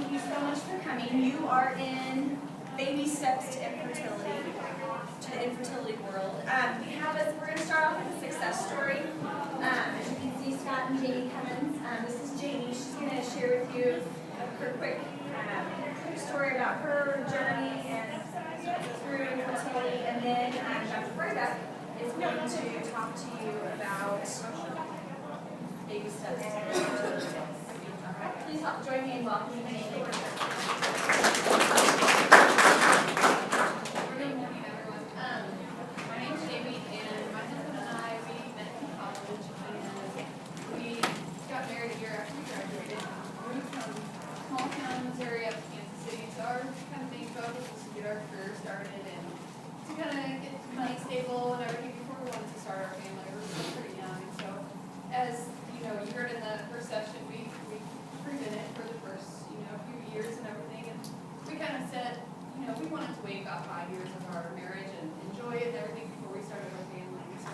thank you so much for coming. You are in baby steps to infertility, to the infertility world. We're going to start off with a success story. As you can see, Scott and Jamie Cummins. This is Jamie. She's going to share with you her quick story about her journey and through infertility. And then Dr. Berga is going to talk to you about baby steps to infertility. Please join me in welcoming Jamie. Good morning, everyone. My name is Jamie, and my husband and I, we met in college, and we got married a year after we graduated. We moved from small town Missouri up to Kansas City, so our kind of main focus was to get our career started and to kind of get money stable and everything before we wanted to start our family. We were still pretty young, and so as you heard in the first session, we prevented for the first, few years and everything, and we kind of said, we wanted to wait about 5 years of our marriage and enjoy it and everything before we started our family. So,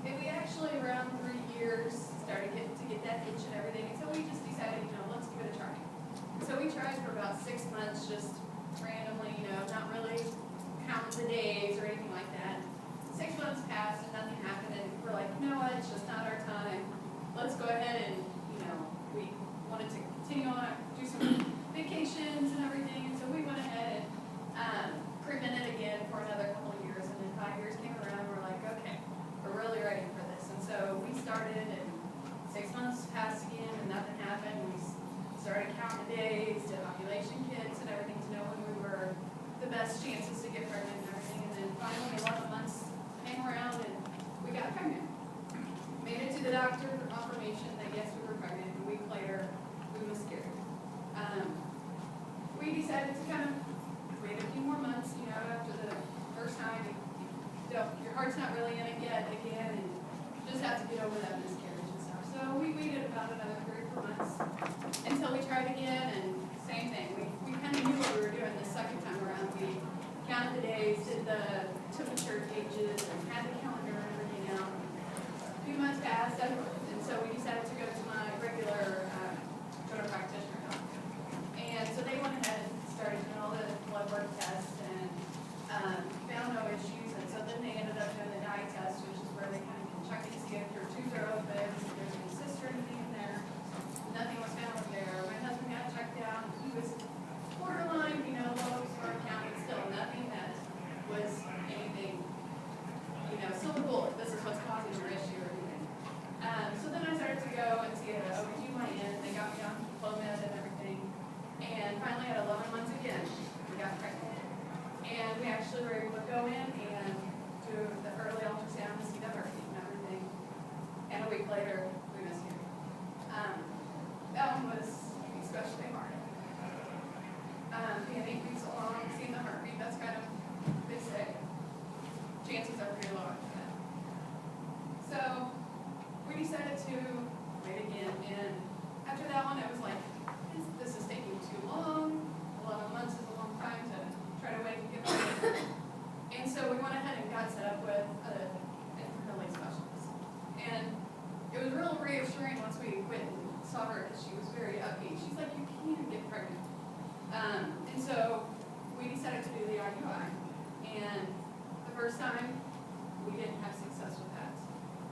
and we actually around 3 years started to get that itch and everything, and so we just decided, let's give it a try. So we tried for about 6 months, just randomly, not really counting the days or anything like that. 6 months passed and nothing happened, and we're like, you know what, it's just not our time. Let's go ahead and, we wanted to continue on, do some vacations and everything, and so we went ahead and prevented again for another couple of years, and then 5 years came around, and we're like, okay, we're really ready for this. And so we started, and 6 months passed again, and nothing happened. We started counting the days, did ovulation kits and everything to know when we were the best chances to get pregnant and everything, and then finally 11 months came around, and we got pregnant. Made it to the doctor for confirmation that yes, we were pregnant, and a week later, we miscarried. We decided to kind of wait a few more months, after the first time, your heart's not really in it yet again, and you just have to get over that miscarriage and stuff. So we waited about another 3 or 4 months until we tried again, and same thing. We kind of knew what we were doing the second time around. We counted the days, did the temperature gauges, and had the calendar and everything out. A few months passed, and so we decided to go to my regular practitioner doctor. And so they went ahead and started doing all the blood work tests and found no issues. And so then they ended up doing the dye test, which is where they kind of can check and see if your tubes are open, if there's any cyst or anything in there. Nothing was found there. My husband got checked out. He was borderline, low sperm count, but still nothing that was anything, silver bullet. This is what's causing your issue or anything. So then I started to go and see an OBGYN. They got me on Clomid and everything. And finally at 11 months again, we got pregnant. And we actually were able to go in and do the early ultrasound to see the heartbeat and everything. And a week later, we miscarried. That one was especially hard. Being 8 weeks along, seeing the heartbeat, that's kind of, they say, chances are pretty low after that. So we decided to wait again, and after that one, it was like, this is taking too long. 11 months is a long time to try to wait and get pregnant. And so we went ahead and got set up with an infertility specialist. And it was real reassuring once we went and saw her, because she was very upbeat. She's like, you can get pregnant. And so we decided to do the IUI. And the first time, we didn't have success with that.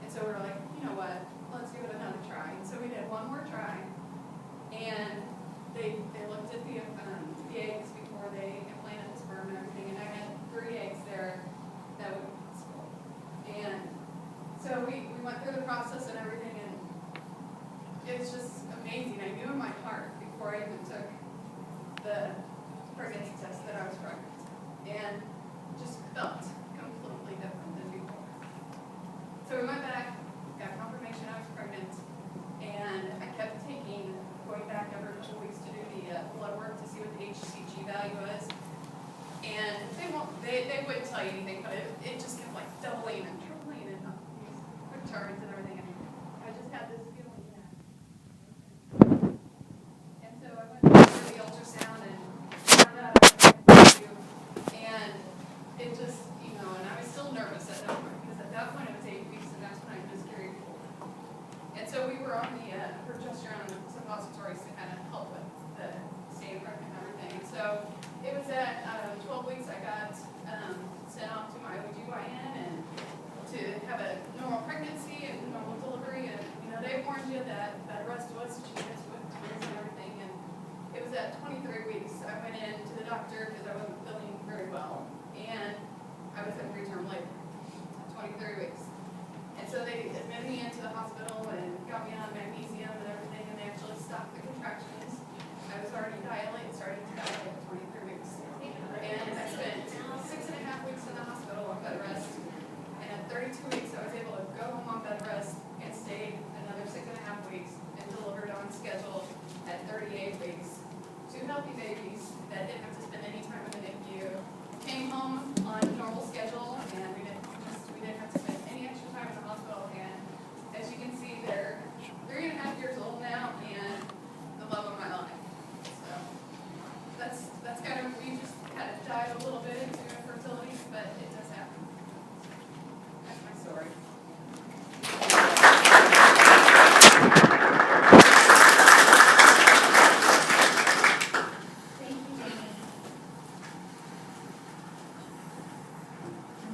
And so we were like, you know what, let's give it another try. And so we did one more try. And they looked at the eggs before they implanted the sperm and everything, and I had 3 eggs there that would be possible. And so we went through the process and everything, and it was just amazing. I knew in my heart before I even took the pregnancy test that I was pregnant, and just felt completely different than before. So we went back, got confirmation I was pregnant, and I kept going back every couple weeks to do the blood work to see what the HCG value was. And they wouldn't tell you anything, but it just kept like doubling and tripling and these quick turns and everything. And I just had this feeling that. And so I went through the ultrasound and found out I was pregnant, and it just, and I was still nervous at that point, because at that point it was 8 weeks, and that's when I miscarried. And so we were on the progesterone suppositories to kind of help with the staying pregnant. a normal pregnancy and normal delivery, and they warned you that bed rest was cheapest with twins and everything. And it was at 23 weeks. I went in to the doctor because I wasn't feeling very well, and I was in preterm labor at 23 weeks. And so they admitted me into the hospital and got me on magnesium and everything, and they actually stopped the contractions. I was already starting to dilate at 23 weeks. And I spent 6.5 weeks in the hospital on bed rest. And at 32 weeks, I was able to go home on bed rest and stayed another 6.5 weeks and delivered on schedule at 38 weeks. 2 healthy babies that didn't have to spend any time in the NICU. Came home on normal schedule, and we didn't have to spend any extra time in the hospital. And as you can see, they're 3.5 years old now, and the love of my life. So that's kind of, we just kind of dive a little bit into infertility, but it does happen. That's my story. Thank you, Jamie.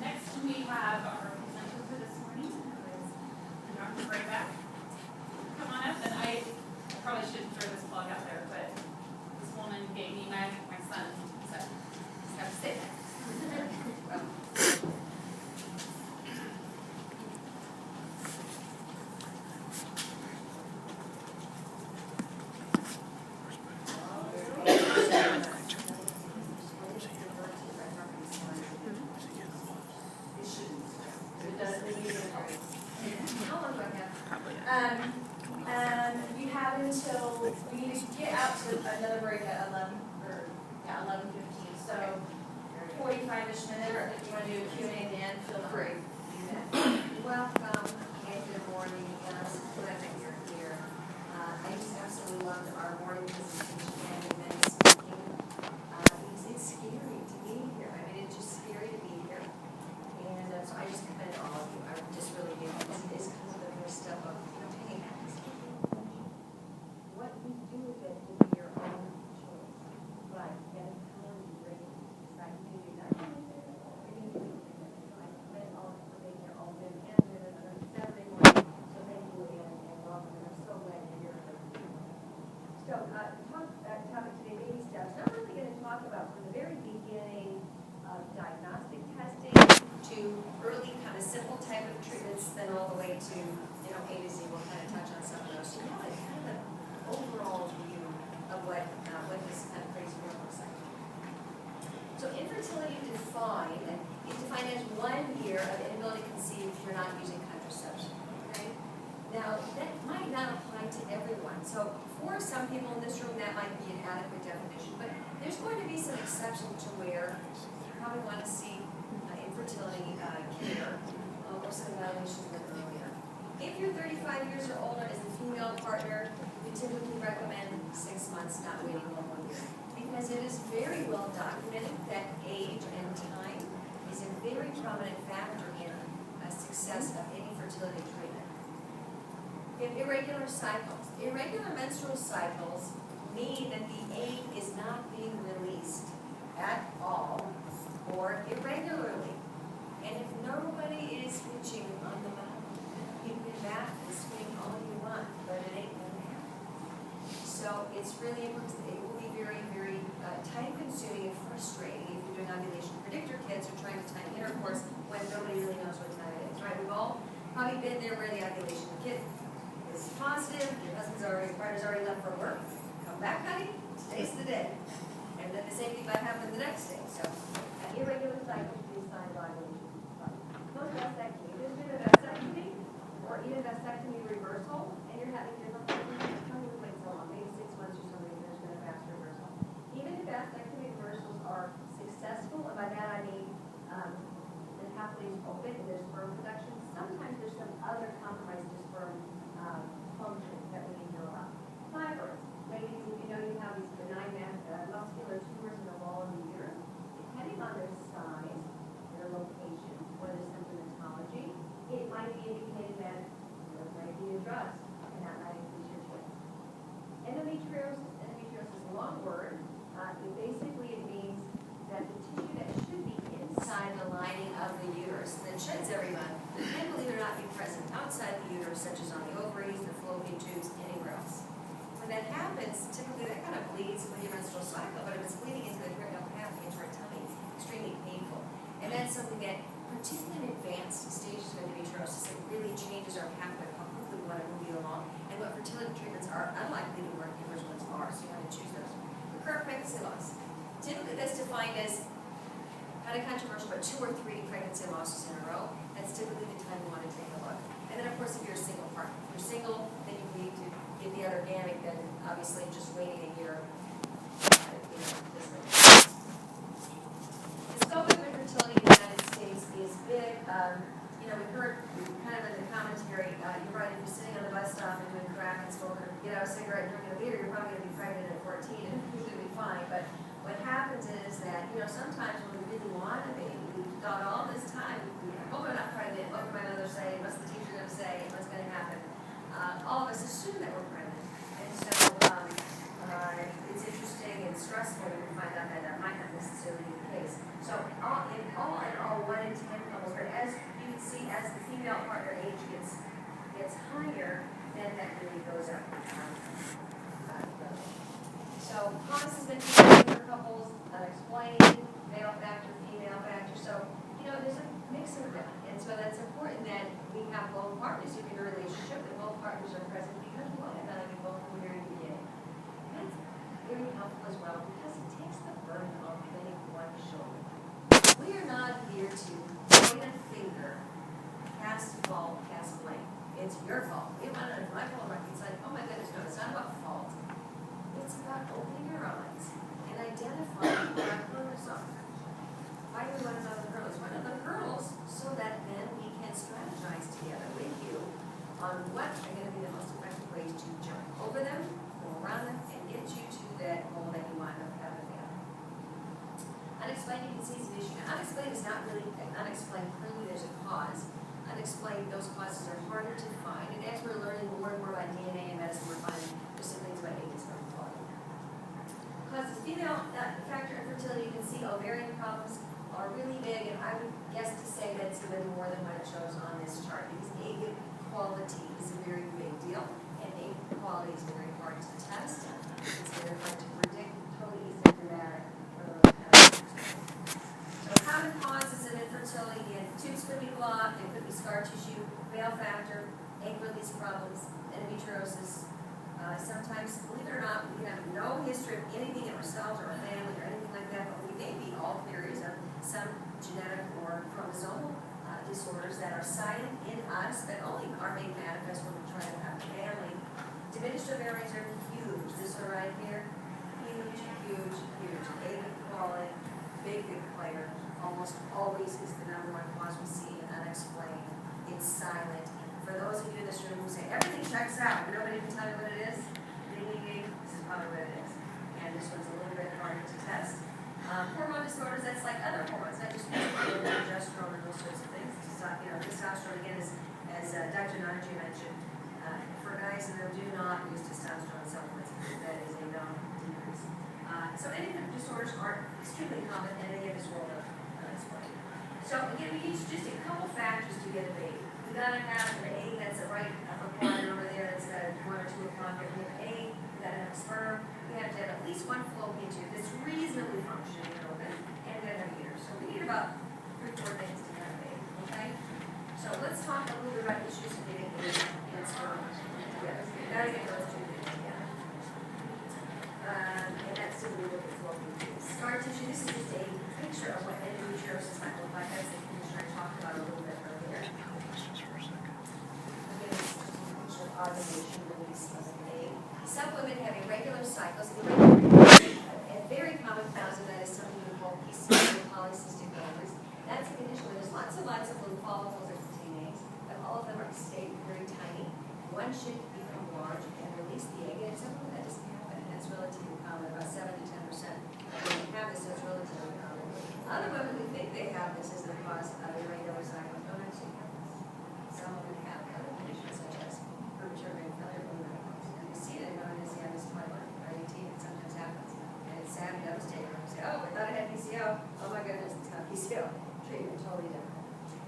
Next, we have our presenter for this morning, who is Dr. Grayback. Come on up, and I probably shouldn't throw this plug out there, but this woman gave me my son, so just have to say that. How long do I have? We have until, we need to get out to another break at 11:15, so 45-ish minutes. If you want to do a Q&A at the end, feel free. Welcome and good morning, and I'm so glad that you're here. I just absolutely loved our morning presentation and then speaking. It's scary to be here. I mean, it's just scary to be here. And so I just commend all of you. I just really do. It's kind of the first step of taking action. What you do with it will be your own choice. But and how you bring it, decide to do that. I commend all of you for being here, all of them, and on Saturday morning. So thank you and welcome. And I'm so glad you're here. So, topic today, baby steps. Now we're really going to talk about from the very beginning of diagnostic testing to early kind of simple type of treatments, then all the way to, A to Z. We'll kind of touch on some of those. So you have kind of an overall view of what this kind of crazy world looks like. So infertility is defined as 1 year of inability to conceive if you're not using contraception. Okay? Now, that might not apply to everyone. So for some people in this room, that might be an adequate definition. But there's going to be some exception to where you probably want to see infertility care or some evaluation a little earlier. If you're 35 years or older as a female partner, we typically recommend 6 months, not waiting 1 more year. Because it is very well documented that age and time is a very prominent factor in success of any fertility treatment. If irregular menstrual cycles mean that the egg is not being released at all or irregularly. And if nobody is itching on the bottom, you can back and swing all you want, but it ain't gonna happen. So it's really, it will be very, very time-consuming and frustrating if you're doing ovulation predictor kits or trying to time intercourse when nobody really knows what time it is, right? We've all probably been there where the ovulation kit is positive, your partner's already left for work. Come back, honey, today's the day. And then the same thing might happen the next day. So, an irregular cycle can be a sign of ovulation. Post-vasectomy, there's been a vasectomy or even vasectomy reversal, and you're having difficulty. How many wait so long? Maybe 6 months or something, there's been a vas reversal. Even if vasectomy reversals are successful, and by that I mean the happily is open and there's sperm production, sometimes there's some other compromised sperm function that we need to know about. Fibroids. Ladies, if you know you have these benign muscular tumors in the wall of the uterus, depending on their size, their location, or their symptomatology, it might be indicating that there might be a drugs, and that might increase your chance. Endometriosis is a long word. It means that the tissue that should be inside the lining of the uterus that sheds every month, and believe it or not, fallopian tubes anywhere else. When that happens, typically that kind of bleeds with your menstrual cycle, but if it's bleeding into the perineal path, into our tummy, extremely painful. And that's something that, particularly in advanced stages of endometriosis, it really changes our pathway, how quickly we want to move you along, and what fertility treatments are unlikely to work, and which ones are, so you want to choose those. Recurrent pregnancy loss. Typically that's defined as, kind of controversial, but 2 or 3 pregnancy losses in a row. That's typically the time you want to take a look. And then of course if you're a single partner. If you're single, then you need to get the other gamete, then obviously just waiting a year. The scope of infertility in the United States is big. We heard kind of in the commentary, you're right, if you're sitting on the bus stop and doing crack and smoking, get out a cigarette and drinking a beer, you're probably going to be pregnant at 14 and you're going to be fine. But what happens is that, sometimes when we really want a baby, we've thought all this time, we hope I'm not pregnant, what will my mother say, what's the teacher going to say, what's going to happen. All of us assume that we're pregnant. And so it's interesting and stressful when we find out that that might not necessarily be the case. So in all, 1 in 10 couples, but as you can see, as the female partner age gets higher, then that really goes up. So causes of infertility for couples, unexplained, male factor, female factor. So, there's a mix of them. And so that's important that we have both partners. If you're in a relationship, that both partners are present because we want to have both from the very beginning. That's very helpful as well because it takes the burden off any one shoulder. We are not here to point a finger, cast fault, cast blame. It's your fault. We want to, my fault, it's like, oh my goodness, no, it's not about fault. It's about opening your eyes and identifying what our hurdles are. Why do we want to know the hurdles? What are the hurdles so that then we can strategize together with you on what are going to be the most effective ways to jump over them, go around them, and get you to that goal that you want to have a family. Unexplained, you can see is an issue. Now, unexplained is not really unexplained. Clearly, there's a cause. Unexplained, those causes are harder to find. And as we're learning more and more about DNA and medicine, we're finding there's some things about age from quality. Causes female factor infertility, you can see ovarian problems are really big, and I would guess to say that it's even more than what it shows on this chart, because egg quality is a very big deal, and egg quality is very hard to test. It's very hard to predict, totally asymptomatic for those kind of things. So common causes of infertility, again, tubes could be blocked, it could be scar tissue, male factor, egg release problems, endometriosis. Sometimes, believe it or not, we have no history of anything in ourselves or our family or anything like that, but we may be all theories of some genetic or chromosomal disorders that are silent in us, but only are made manifest when we try to have a family. Diminished ovaries are huge. This one right here, huge, huge, huge. Egg quality, big player. Almost always is the #1 cause we see in unexplained. It's silent. For those of you in this room who say everything checks out, but nobody can tell you what it is, this is probably what it is. And this one's a little bit harder to test. Hormone disorders, that's like other hormones, not just progesterone and those sorts of things. Testosterone, again, as Dr. Nanji mentioned, for guys who do not use testosterone supplements, that is a known decrease. So endocrine disorders are extremely common, and they give us world of unexplained. So again, we need just a couple factors to get a baby. We gotta have an egg that's the right upper quadrant over there, that's got a 1 or 2 o'clock. We have an egg, we gotta have sperm, we have to have at least 1 fallopian tube that's reasonably functioning and open, and we gotta have a uterus. So we need about 3 or 4 things to have a baby, okay? So let's talk a little bit about issues of getting egg and sperm together. We gotta get those 2 things together. And that's still we look at fallopian tubes. Scar tissue, this is just a picture of what endometriosis might look like. That's the condition I talked about a little bit earlier. Ovulation release of an egg. Some women have irregular cycles. A very common cause of that is something we call KCIA, polycystic ovaries. That's a condition where there's lots of little follicles that contain eggs, but all of them are stay very tiny. One should become large and release the egg, and something that doesn't happen. And that's relatively common, about 7 to 10% when you have this, so it's relatively common. Other women who think they have this as the cause of irregular cycles don't actually have this. Some of them have other conditions such as premature failure of menopause. And you see it in women as young as 21 or 18, it sometimes happens. And it's sad and devastating when you say, oh, I thought I had PCO. Oh my goodness, it's not PCO. Treatment totally different.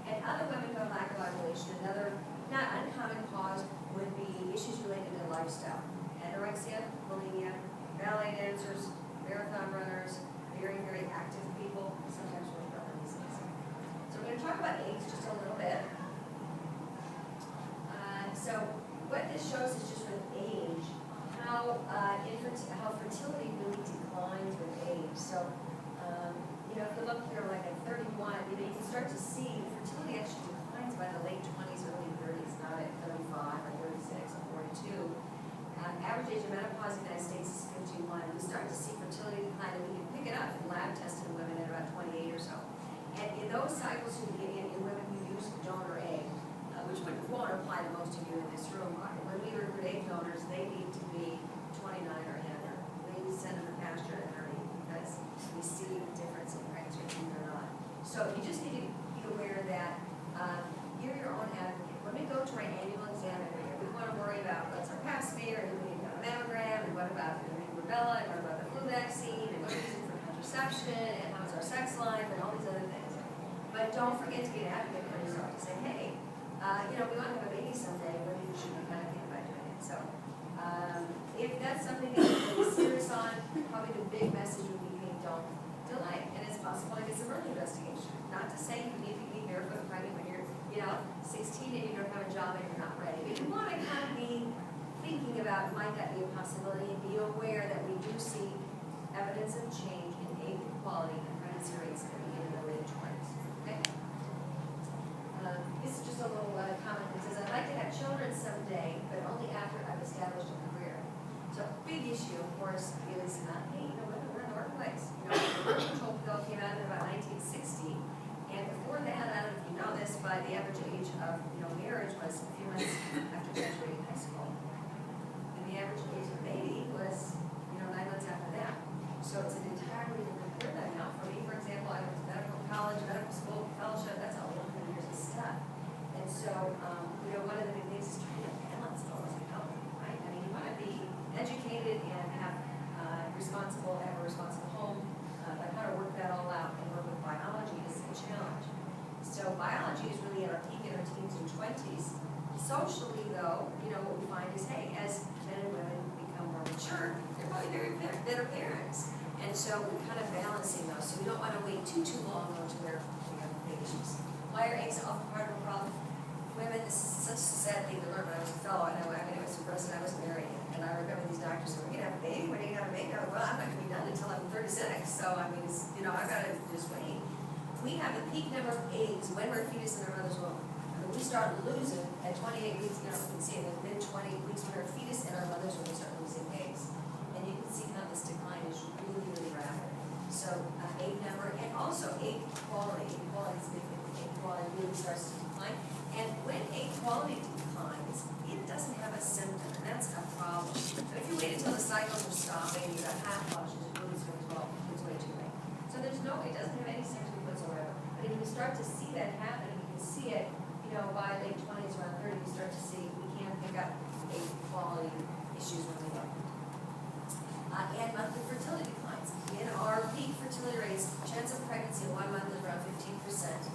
And other women who have lack of ovulation, another not uncommon cause would be issues related to lifestyle. Anorexia, bulimia, ballet dancers, marathon runners, very, very active people, sometimes with other disease. So we're going to talk about age just a little bit. So what this shows is just with age, how fertility really declines with age. So, if you look here like at 31, you can start to see fertility actually declines by the late 20s, early 30s, not at 35 or 36 or 42. Average age of menopause in the United States is 51. We start to see fertility decline, and we can pick it up in lab tested women at about 28 or so. And in those cycles in women who use donor egg, which won't apply to most of you in this room, when we recruit egg donors, they need to be 29 or younger. We send them to pasture at 30 because we see a difference in pregnancy or not. So you just need to be aware that you're your own advocate. When we go to our annual exam every year, we want to worry about what's our pap smear, and we need a mammogram, and what about the rubella, and what about the flu vaccine, and what are we using for contraception, and how's our sex life, and all these other things. But don't forget to be an advocate for yourself to say, hey, we want to have a baby someday, but we should be kind of thinking about doing it. So, if that's something that you're really serious on, probably the big message would be, hey, don't delay. And it's possible to get some early investigation. Not to say you need to be barefoot pregnant when you're, 16 and you don't have a job and you're not ready. But you want to kind of be thinking about, might that be a possibility, and be aware that we do see evidence of change in egg quality and pregnancy rates that begin in the late 20s. Okay? This is just a little comment that says, I'd like to have children someday, but only after I've established a career. So a big issue, of course, is, hey, women were in the workplace. The birth control pill came out in about 1960, and before that, I don't know if you know this, but the average age of marriage was a few months after graduating high school. And the average age of a baby was 9 months after that. So it's an entirely different paradigm now. For me, for example, I went to medical college, medical school, fellowship, that's all 100 years of stuff. And so, one of the big things is trying to balance all this health, right? I mean, you want to be educated and have a responsible home, but how to work that all out and work with biology is a challenge. So biology is really at our peak in our teens and 20s. Socially, though, what we find is, hey, as men and women become more mature, they're probably better parents. And so we're kind of balancing those. So we don't want to wait too long to where we have babies. Why are eggs often part of a problem? Women, this is such a sad thing to learn. When I was a fellow, it was impressive. I was married, and I remember these doctors saying, "We're gonna have a baby. When are you gonna have a baby?" I'm like, "Well, I'm not gonna be done until I'm 36." So I've got to just wait. We have the peak number of eggs when we're a fetus in our mother's womb. We start losing at 28 weeks. You can see in the mid-20 weeks when we're a fetus in our mother's womb, we start losing eggs, and you can see how this decline is really, really rapid. So egg number and also egg quality. Egg quality is big. Egg quality really starts to decline. And when egg quality declines, it doesn't have a symptom, and that's a problem. But if you wait until the cycles are stopping, you've got half flushes, it really starts well, it's way too late. So it doesn't have any symptom whatsoever. But if you start to see that happen, you can see it, by late 20s, around 30, you start to see we can pick up egg quality issues when we look. And monthly fertility declines. In our peak fertility rates, chance of pregnancy in 1 month is around 15%.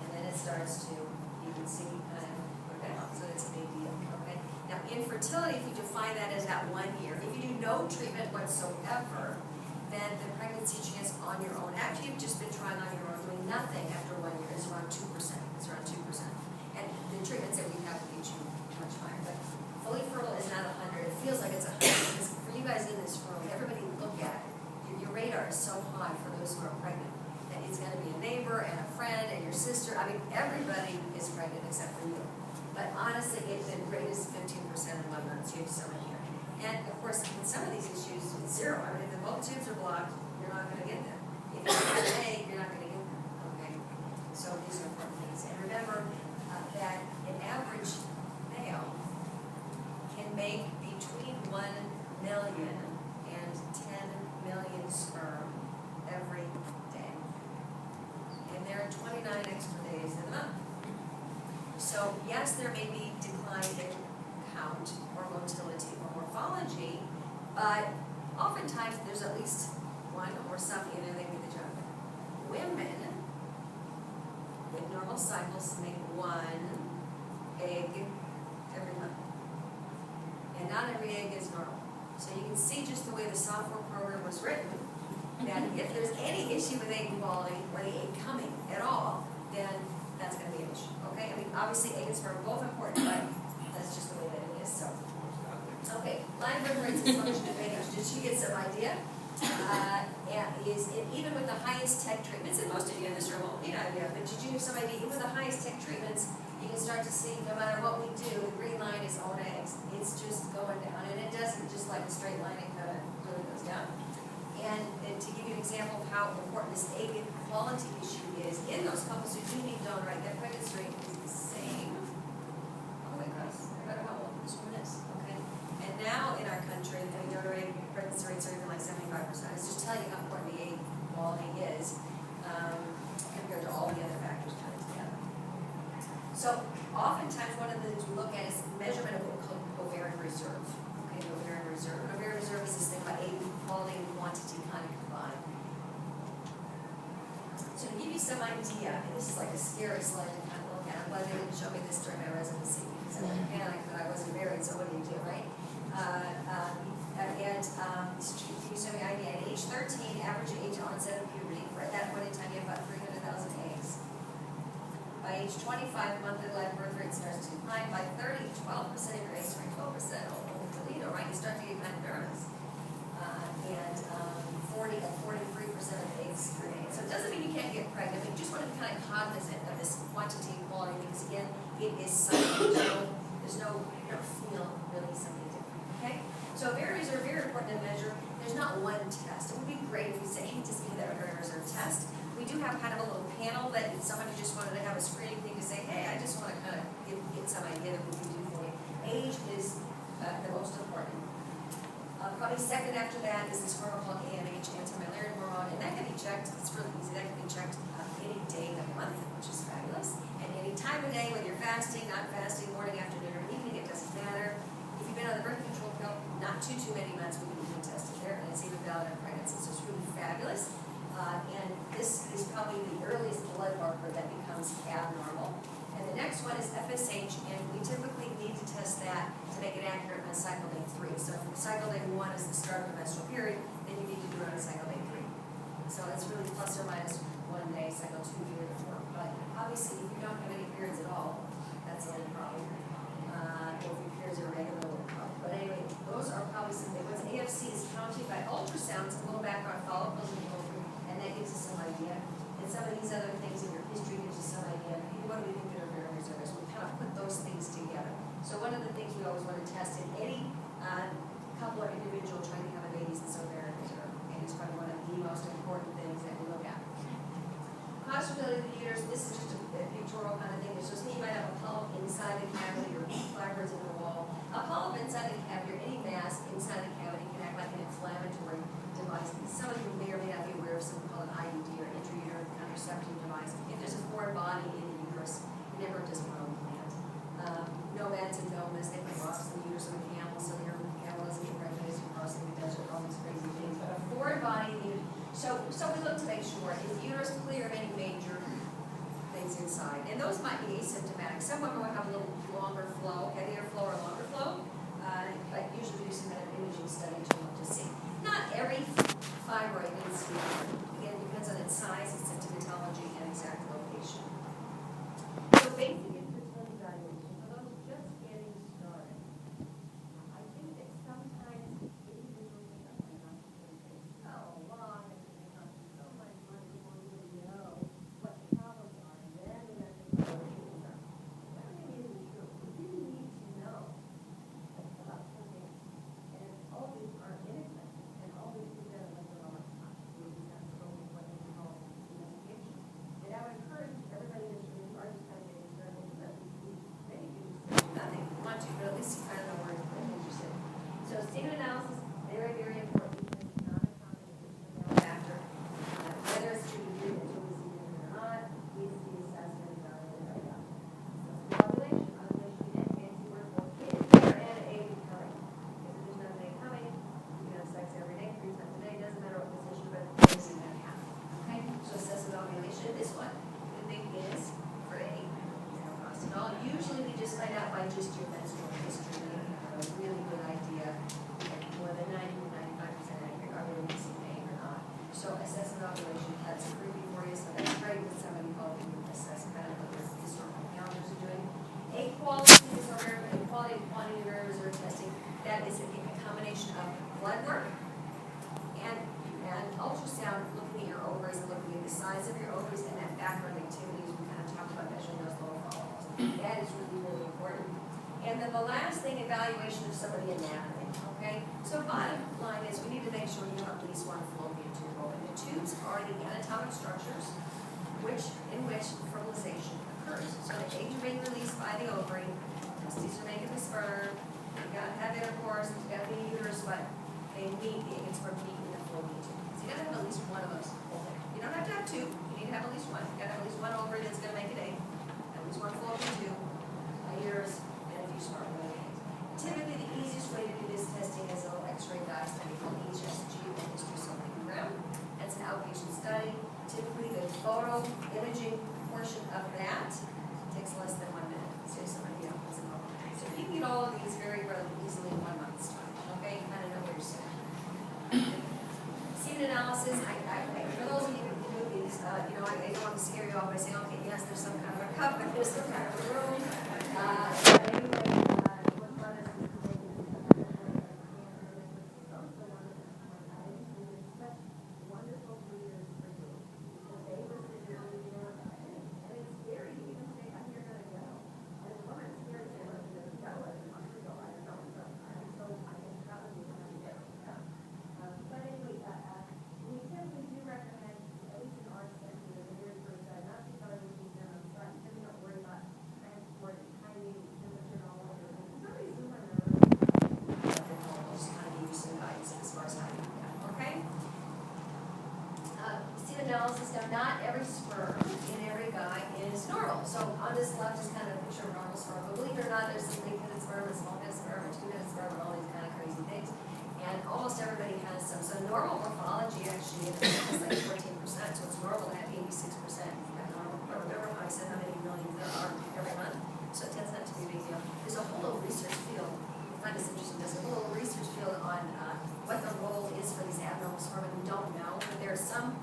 And then it starts to, you can see, kind of go down. So it's a big deal. Okay. Now, infertility, if you define that as that 1 year, if you do no treatment whatsoever, then the pregnancy chance on your own, after you've just been trying on your own, doing nothing after 1 year, is around 2%. It's around 2%. And the treatments that we have will get you much higher. But fully fertile is not 100. It feels like it's 100 because for you guys in this room, everybody look at it. Your radar is so high for those who are pregnant that it's going to be a neighbor and a friend and your sister. I mean, everybody is pregnant except for you. But honestly, the rate is 15% in 1 month. So you have someone here. And of course, in some of these issues, it's 0. I mean, if the both tubes are blocked, you're not going to get them. If you have an egg, you're not going to get them. Okay? So these are important things. And remember that an average male can make between 1 million and 10 million sperm every day. And there are 29 extra days in the month. So yes, there may be decline in count or motility or morphology, but oftentimes there's at least one or some in there that do the job. Women with normal cycles make 1 egg every month. and not every egg is normal. So you can see just the way the software program was written, that if there's any issue with egg quality or the egg coming at all, then that's going to be an issue, okay? I mean, obviously egg and sperm are both important, but that's just the way that it is, so. Okay, line reference is function advantage. Did you get some idea? Even with the highest tech treatments, and most of you in this room won't need idea, but did you have some idea, even with the highest tech treatments, you can start to see no matter what we do, the green line is own eggs. It's just going down, and it doesn't just like a straight line, it kind of really goes down. And to give you an example of how important this egg quality issue is, in those couples who do need donor egg, their pregnancy rate is the same. Oh my gosh, no matter how old this one is, okay? And now in our country, the donor egg pregnancy rates are even like 75%. It's just tell you how important the egg quality is compared to all the other factors kind of together. So oftentimes one of the things we look at is measurement of what we call ovarian reserve. Okay, the ovarian reserve. And ovarian reserve is this thing about egg quality and quantity kind of combined. So to give you some idea, and this is like a scary slide to kind of look at. I'm glad they didn't show me this during my residency because I would panic that I wasn't married, so what do you do, right? To give you some idea, at age 13, average age onset of puberty, at that point in time you have about 300,000 eggs. By age 25, monthly live birth rate starts to decline. By 30, 12% of your eggs, 12%, right? You start to get kind of nervous. 40 and 43% of eggs remain. So it doesn't mean you can't get pregnant, but you just want to be kind of cognizant of this quantity and quality because again, it is something. There's no feel really something different. Okay? So ovarian reserve, very important to measure. There's not one test. It would be great if we say, hey, just give that ovarian reserve test. We do have kind of a little panel that if somebody just wanted to have a screening thing to say, hey, I just want to kind of get some idea that we can do for you. Age is the most important. Probably second after that is this hormone called AMH, anti-malarial hormone, and that can be checked. It's really easy. That can be checked any day of the month, which is fabulous. And any time of day, whether you're fasting, not fasting, morning, afternoon, or evening, it doesn't matter. If you've been on the birth control pill, not too many months, we can be tested there, and it's even valid in pregnancy. So it's really fabulous. And this is probably the earliest blood marker that becomes abnormal. And the next one is FSH, and we typically need to test that to make it accurate on cycle day 3. So if cycle day 1 is the start of the menstrual period, then you need to do it on cycle day 3. So it's really plus or minus 1 day, cycle 2, 3, or 4. But obviously, if you don't have any periods at all, that's a little problem. Or if your periods are regular, a little problem. But anyway, those are probably some big ones. AFC is counted by ultrasounds, a little background follicles in the ovary, and that gives us some idea. And some of these other things in your history gives you some idea. What do we think that ovarian reserve is? We kind of put those things together. So one of the things we always want to test in any couple or individual trying to have a baby is this ovarian reserve. And it's probably one of the most important things that we look at. Possibility of the uterus, this is just a pictorial kind of thing. It shows that you might have a polyp inside the cavity or fibers in the wall. A polyp inside the cavity or any mass inside the cavity can act like an inflammatory device. Some of you may or may not be aware of something called an IUD or intrauterine contraceptive device. If there's a foreign body in the uterus, it never just grow a plant. Nomads and nomads, they put rocks in the uterus of a camel, so their camel doesn't get pregnant as you cross the desert, all these crazy things. But a foreign body in the uterus. So we look to make sure, is the uterus clear of any major things inside? And those might be asymptomatic. Some women will have a little longer flow, heavier flow or longer flow. But usually we do some kind of imaging study to look to see. Not every fibroid needs to be covered. Again, it depends on its size, its symptomatology, and exact location. So basic infertility evaluation for those just getting started. I think that sometimes individuals think that my doctor is going to take so long and it's going to cost so much money before we really know what the problems are, and then we have to know what the issues are. That really isn't true. We do need to know about some things, and all these are inexpensive, and all these things are like they're all time. also assess an ovulation. That's free before you, so that's great with somebody helping you assess kind of what their historical calendars are doing. Egg quality disorder, and quality and quantity of reserve testing, that is a combination of blood work and ultrasound, looking at your ovaries and looking at the size of your ovaries and that background activities. We kind of talked about measuring those little follicles. That is really, really important. And then the last thing, evaluation of somebody's anatomy, okay? So bottom line is we need to make sure you have at least one fallopian tube open. The tubes are the anatomic structures in which fertilization occurs. So the eggs are being released by the ovary, testes are making the sperm, you gotta have intercourse, there's gotta be a uterus, but they meet, the egg and sperm meet in the fallopian tube. So you gotta have at least one of those open. You don't have to have two, you need to have at least one. You gotta have at least one ovary that's gonna make an egg, at least one fallopian tube, a uterus, sperm eggs. Typically, the easiest way to do this testing is a little X-ray dye study called HSG, or hysterosalpingogram. That's an outpatient study. Typically, the photo imaging portion of that takes less than 1 minute. So somebody puts it over. So you can get all of these very easily in 1 month's time. Okay, you kind of know where you're sitting. Semen analysis. For those of you who do these, I don't want to scare you off by saying, okay, yes, there's some kind of a cup, but there's some kind of a room. Analysis. Now, not every sperm in every guy is normal. So on this left is kind of a picture of normal sperm. But believe it or not, there's some big-headed sperm, a small-headed sperm, a two-headed sperm, and all these kind of crazy things. And almost everybody has some. So normal morphology actually is like 14%. So it's normal to have 86%. Remember how I said how many millions there are every month? So it tends not to be a big deal. There's a whole little research field. I find this interesting. There's a whole little research field on what the role is for these abnormal sperm, and we don't know. But there are some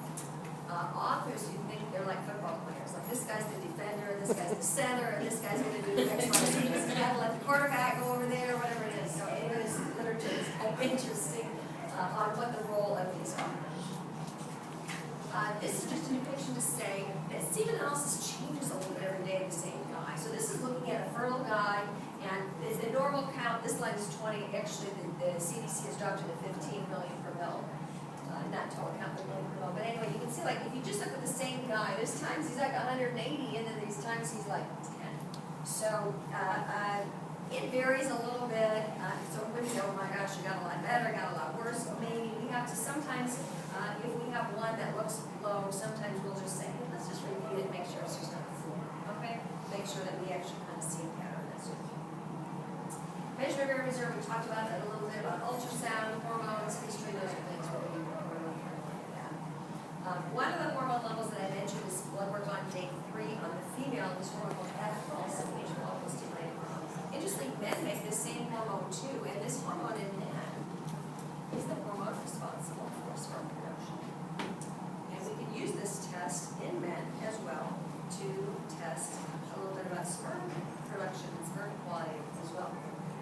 authors who think they're like football players. Like this guy's the defender, this guy's the center, and this guy's going to do the next one. So you just have to let the quarterback go over there, whatever it is. So anyway, this literature is kind of interesting on what the role of these are. This is just a depiction to say that semen analysis changes a little bit every day of the same guy. So this is looking at a fertile guy, and the normal count, this line is 20. Actually, the CDC has dropped it to 15 million per mil. Not total count, but million per mil. But anyway, you can see, like, if you just look at the same guy, there's times he's like 180, and then there's times he's like 10. So it varies a little bit. So everybody say, oh my gosh, you got a lot better, got a lot worse. So maybe we have to sometimes, if we have one that looks low, sometimes we'll just say, hey, let's just repeat it, make sure it's just not a fluke. Okay? Make sure that we actually kind of see a pattern. Measure of reserve, we talked about that a little bit, about ultrasound, hormones, history, those are things what we're looking at. One of the hormone levels that I mentioned is blood work on day 3 on the female, this hormone called estradiol, sexual stimulating hormone. Interestingly, men make the same hormone too, and this hormone in men is the hormone responsible for sperm production. And we can use this test in men as well to test a little bit about sperm production and sperm quality as well.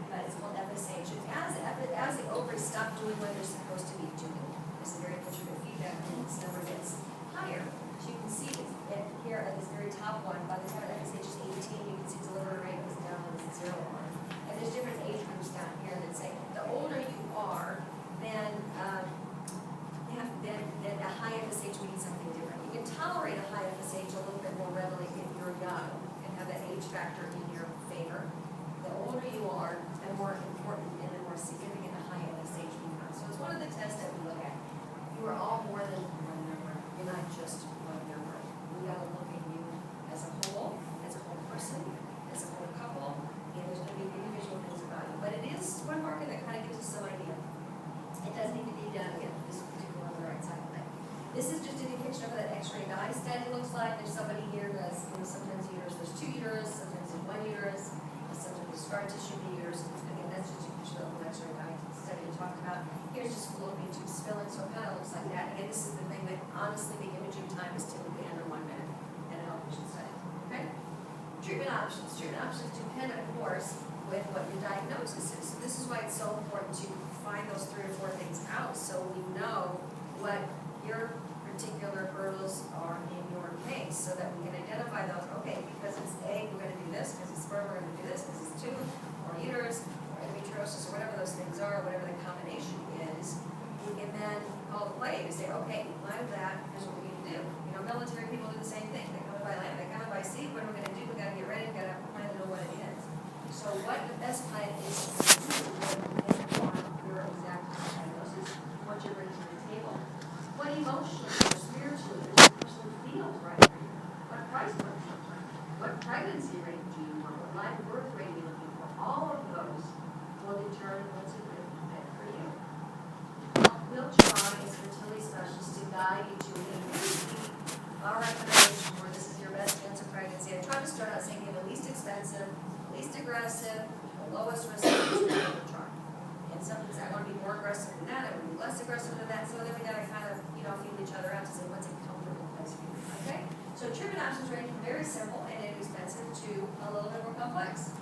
But it's called FSH. As the ovaries stop doing what they're supposed to be doing, there's a very picture of feedback, and this number gets higher. So you can see it here at this very top one, by the time FSH is 18, you can see delivery rate goes down to the 0 line. And there's different age groups down here that say the older you are, then a high FSH means something different. You can tolerate a high FSH a little bit more readily if you're young and have that age factor in your favor. The older you are, the more important and the more significant a high FSH becomes. So it's one of the tests that we look at. You are all more than one number. You're not just one number. We got to look at you as a whole person, as a whole couple, and there's going to be individual things about you. But it is one marker that kind of gives us some idea. It does need to be done again, this particular on the right side of that. This is just a depiction of what that X-ray dye study looks like. There's somebody here who has, sometimes uterus, there's 2 uterus, sometimes there's 1 uterus. Scar tissue meters. Again, that's just a picture of the X-ray dye study we talked about. Here's just fallopian any tube spilling, so it kind of looks like that. Again, this is the thing that honestly the imaging time is typically under 1 minute in an outpatient setting, okay? Treatment options. Treatment options depend, of course, with what your diagnosis is. So this is why it's so important to find those 3 or 4 things out so we know what your particular hurdles are in your case so that we can identify those. Okay, because it's egg, we're going to do this. Because it's sperm, we're going to do this. Because it's tube or uterus or endometriosis or whatever those things are, whatever the combination is, we can then call the play to say, okay, in line with that, here's what we need to do. You know, military people do the same thing. They come by land, they come by sea. What are we going to do? We got to get ready. We got to have a plan to know what it is. So what the best plan is to do inform your exact diagnosis, what you're bringing to the table, what emotionally or spiritually does the person feel right for you, what price point you want, what pregnancy rate do you want, what live birth rate are you looking for. All of those will determine what's a good fit for you. We'll try as fertility specialists to guide you to our recommendation for this is your best chance of pregnancy. I try to start out saying the least expensive, least aggressive, the lowest risk of try. And sometimes I want to be more aggressive than that, I want to be less aggressive than that, so then we gotta kind of, feel each other out to say what's a comfortable place for you, okay? So treatment options range from very simple and inexpensive to a little bit more complex.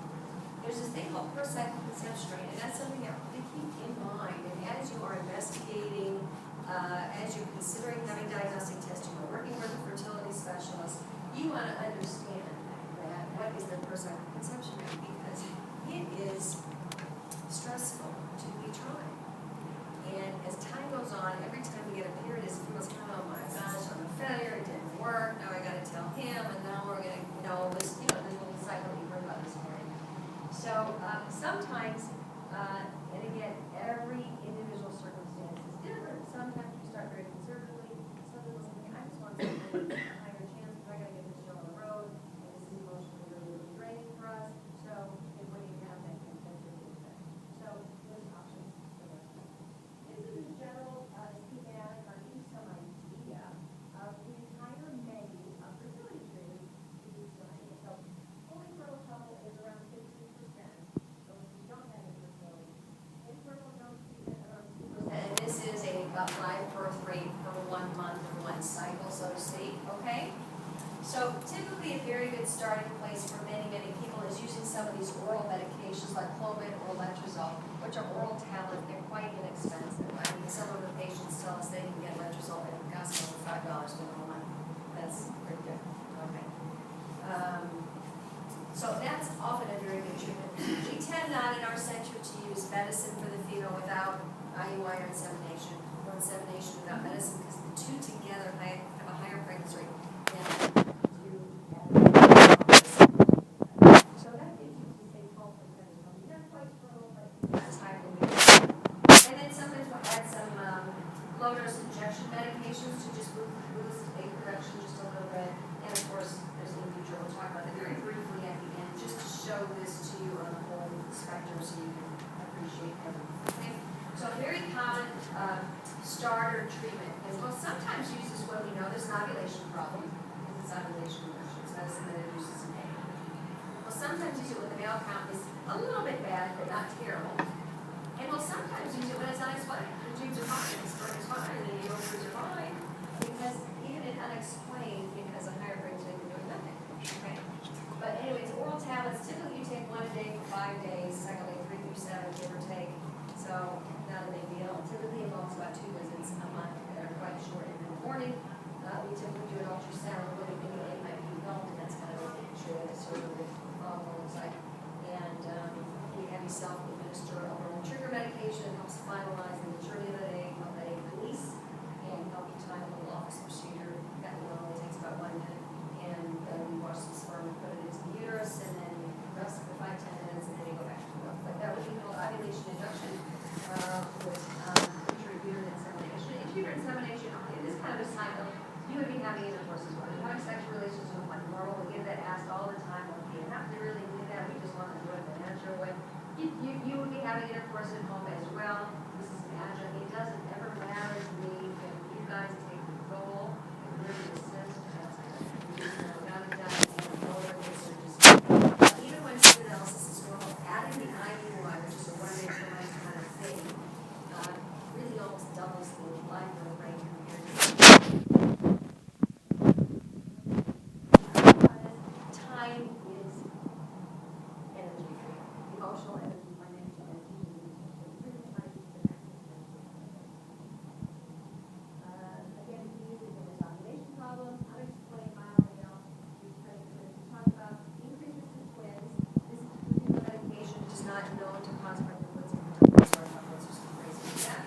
There's this thing called per-cycle conception rate, and that's something that you keep in mind, and as you are investigating, as you're considering having diagnostic testing or working with a fertility specialist, you want to understand that what is the per-cycle conception rate, because it is stressful to be trying. And as time goes on, every time we get a period, it feels kind of, oh my gosh, I'm a failure, it didn't work, now I got to tell him, and now we're going to, this little cycle that you heard about this morning. So sometimes, and again, every individual circumstance is different. Sometimes you start very conservatively. Some people say, I just want something with a higher chance, but I got to get this show on the road, and this is emotionally really draining for us. So if when you have that intensity effect. So there's options for that. This is in general schematic or give you some idea of the entire menu of fertility treatments to use tonight. So fully fertile couple is around 15%. So if you don't have infertility, infertile don't treatment around 2%. And this is a live birth rate per 1 month or 1 cycle, so to speak, okay? So typically a very good starting place for many, many people is using some of these oral medications like Clomid or Letrozole, which are oral tablets. They're quite inexpensive. I mean, some of the patients tell us they can get Letrozole at a cost of $5 for the month. That's pretty good. Okay. So that's often a very good treatment. We tend not in our center to use medicine for the female without IUI or insemination, or insemination without medicine, because the two together have a higher pregnancy rate than do so that gives you to say 12%. Not quite fertile, but that's higher than we. And then sometimes we'll add some low-dose injection medications to just boost egg production just a little bit. And of course, there's in vitro. We'll talk about that very briefly at the end, just to show this to you on the whole spectrum so you can appreciate everything. Okay? So a very common starter treatment is, well, sometimes used as when we know there's an ovulation problem, because it's ovulation induction, it's medicine that induces an egg. Well, sometimes use it when the male count is a little bit bad, but not terrible. And we'll sometimes use it when it's unexplained. The tubes are fine, the sperm is fine, and the ovaries are fine, because even in unexplained, because a higher pregnancy rate, they're doing nothing. Okay? But anyways, oral tablets, typically you take 1 a day for 5 days, cycle day 3 through 7, give or take. So not a big deal. Typically involves about 2 visits a month that are quite short. In the morning, we typically do an ultrasound when the egg might be developed, and that's kind of making sure that it's sort of the follicle looks like. And we have you self-administer a hormone trigger medication that helps finalize the maturity of the egg, help that egg release, and help you time a little office procedure. That normally takes about 1 minute. And we wash the sperm and put it into the uterus, and then you rest for 5-10 minutes, and then you go back to work. But that would be called ovulation induction with intrauterine insemination. Intrauterine insemination is kind of a sign of you would be having intercourse as well. You're having sexual relations with like normal. We get that asked all the time. Well, you don't have to really do that. We just want to do it the natural way. You would be having intercourse at home as well. This is magic. It doesn't ever matter to me if you guys take control and really assist. Even when something else is normal, adding the IUI, which is a 1 day per month kind of thing, really almost levels, the live birth rate compared to time is energy, emotional energy, financial energy, certain times it's an again, if you use it in a domination problem, unexplained myeloma, we talk about increased risk in twins. This particular medication is not known to cause pregnant twins or triplets or something crazy like that.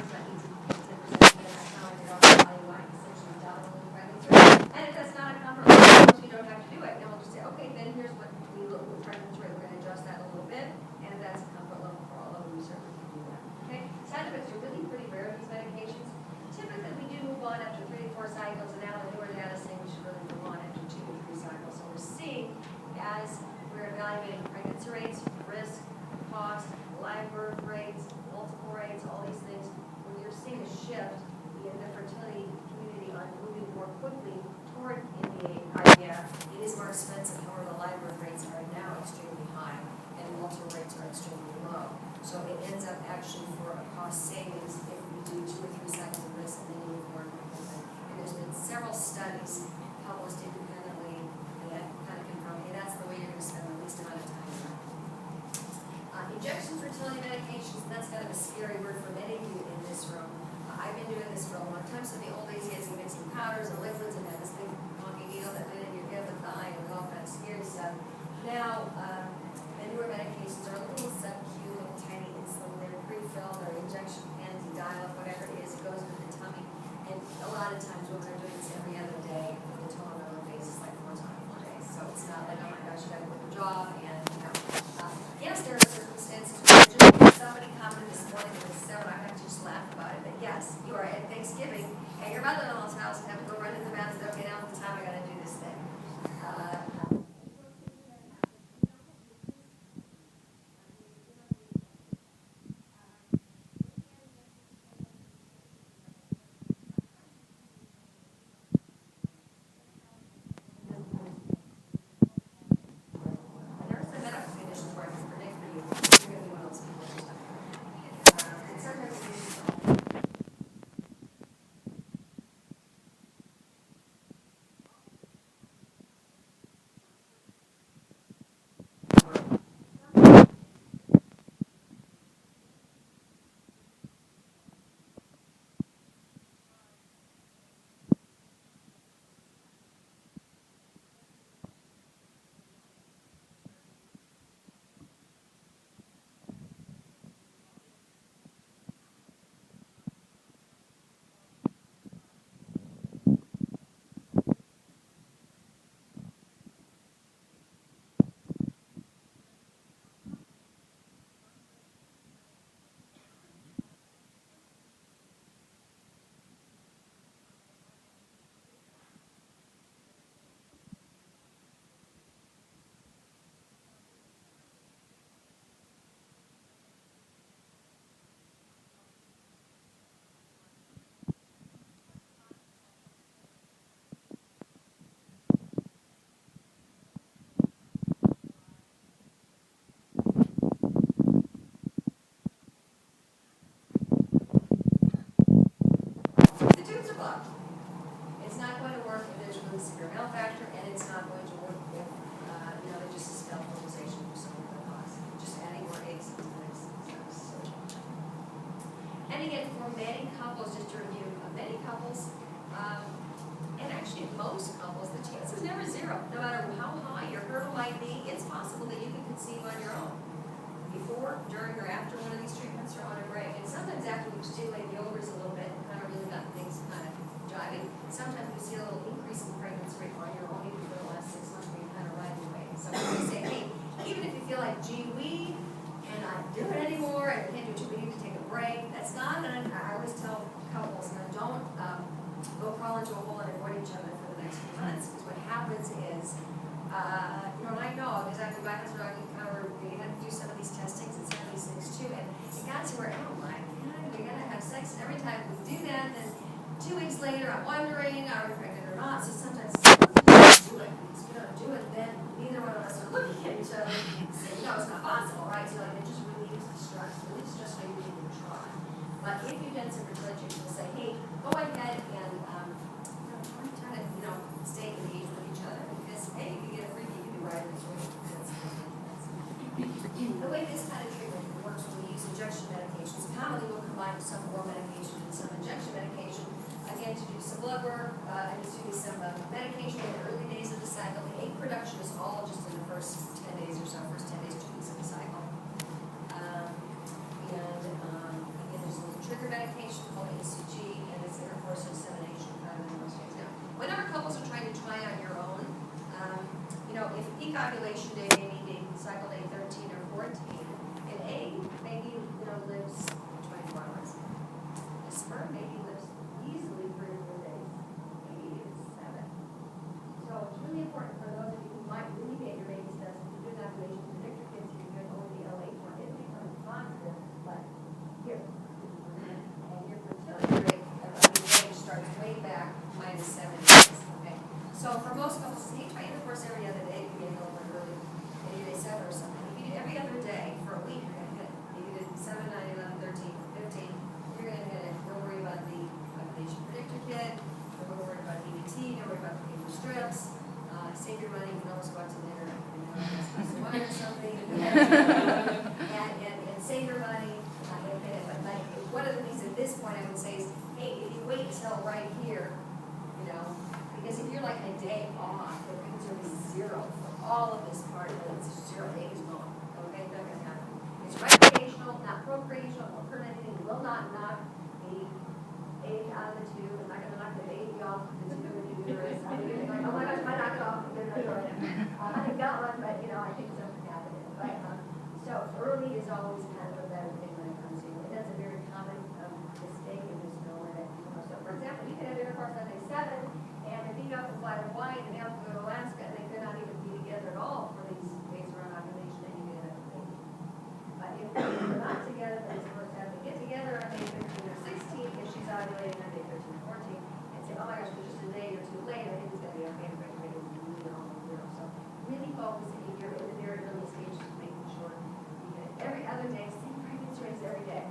That means it can take 10% of that time to value why essentially doubling pregnancy. And if that's not a comfort level, you don't have to do it. And we'll just say, okay, then here's what we look with pregnancy rate. We're going to adjust that a little bit. And if that's a comfort level for all of them, we certainly can do that. Okay? Side effects are really pretty rare, these medications. Typically, we do move on after 3 to 4 cycles, and now the newer data is saying we should really move on after 2 to 3 cycles. So we're seeing, as we're evaluating pregnancy rates, risk, cost, live birth rates, multiple rates, all these things, when you're seeing a shift in the fertility community on moving more quickly toward IVF, it is more expensive. However, the live birth rates are now extremely high, and multiple rates are extremely low. So it ends up actually for a cost savings if we do 2 or 3 cycles of this and then you move more quickly. And there's been several studies published independently that kind of confirm, hey, that's the way you're going to spend the least amount of time. Injection fertility medications, that's kind of a scary word for many of you in this room. I've been doing this for a long time, so the old days you had some mixing powders and liquids and had this big honky needle that went in your hip and thigh and all kind of scary stuff. Now, the newer medications are a little sub-Q, little tiny insulin. They're pre-filled, or injection pens, you dial up, whatever it is, it goes into the tummy. And a lot of times women are doing this every other day with a total on a basis, like 4 times a day. So it's not like, oh my gosh, you gotta quit your job. And, you know, yes, there are circumstances where just somebody commented this morning with 7, I have to just laugh about it. But yes, you are at Thanksgiving at your mother-in-law's house and have to go run to the bathroom. Okay, now is the time I gotta do this thing. There are some medical conditions where I can predict for you, you're gonna be one of those people who's not. And sometimes it is the tubes are blocked. It's not going to work if there's really severe malfactor, and it's not going to work if, they're just a scalp fertilization for some of the cause. Just adding more eggs into the mix. And again, for many couples, just to review, many couples, and actually most couples, the chance is never 0. No matter how high your hurdle might be, it's possible that you can conceive on your own. Before, during, or after one of these treatments or on a break. And sometimes after we stimulate the ovaries a little bit and kind of really got things kind of driving, sometimes we see a little increase in pregnancy rate on your own, even for the last 6 months, where you kind of riding away. So we say, hey, even if you feel like, gee, we cannot do it anymore, and we can't do it, we need to take a break. That's not I always tell couples, don't go crawl into a hole and avoid each other for the next few months. Because what happens is, and I know, because after my husband and I we had to do some of these testings and some of these things too, and it got to where, oh my God, we're gonna have sex, and every time we do that, then 2 weeks later, I'm wondering, are we pregnant or not? So sometimes it's like, let's do it. Because if we don't do it, then neither one of us are looking at each other and saying, no, it's not possible, right? So like, it just relieves the stress, so you can try. But if you've done some fertility some oral medication and some injection medication. Again, to do some blood work, and to do some medication in the early days of the cycle. The egg production is all just in the first 10 days or so, first 10 days, 2 weeks of the cycle. Again, there's a little trigger medication called ACG, and it's intercourse insemination kind of in those days. Now, whenever couples are trying to try on your own, if peak ovulation day, maybe cycle day 13 or 14, an egg maybe lives 24 hours. A sperm maybe lives easily 3 or 4 days, maybe even 7. So it's really important for those of you who might really get your baby steps to do an ovulation predictor kits. You're doing only the LH one. It becomes positive, but here. And your fertility rate starts way back -7 days. Okay. So for most couples, you try intercourse every other day, you get a little bit early, maybe day 7 or something. If you do every other day for a week, you're going to hit it. If you did 7, 9, 11, 13, 15, you're going to hit it. Don't worry about the ovulation predictor kit. Don't worry about EDT. Don't worry about the paper strips. Save your money. You can always go out to dinner and have some wine or something. and save your money. But one of the things at this point I would say is, hey, if you wait until right here, because if you're like a day off, the pregnancy will be 0 for all of this part of it. It's 0. The egg is gone. Okay, not going to happen. It's recreational, not procreational, or permanent. It will not knock the egg out of the tube. It's not going to knock the baby off the tube of the uterus. I mean, like, oh my gosh, I knocked it off. I got one, but I think something happened. But so early is always kind of a better thing when it comes to it. That's a very common mistake in this knower that so for example, you can have intercourse on day 7. And if you have to fly to Hawaii and they have to go to Alaska and they could not even be together at all for these days around ovulation, then you get a baby. But if they're not together, then it's supposed to have to get together on day 15 or 16 if she's ovulating on day 13 or 14 and say, oh my gosh, we're just a day or 2 late, I think it's going to be okay, but so really focus in your in the very early stages of making sure you get it. Every other day, same pregnancy rates every day.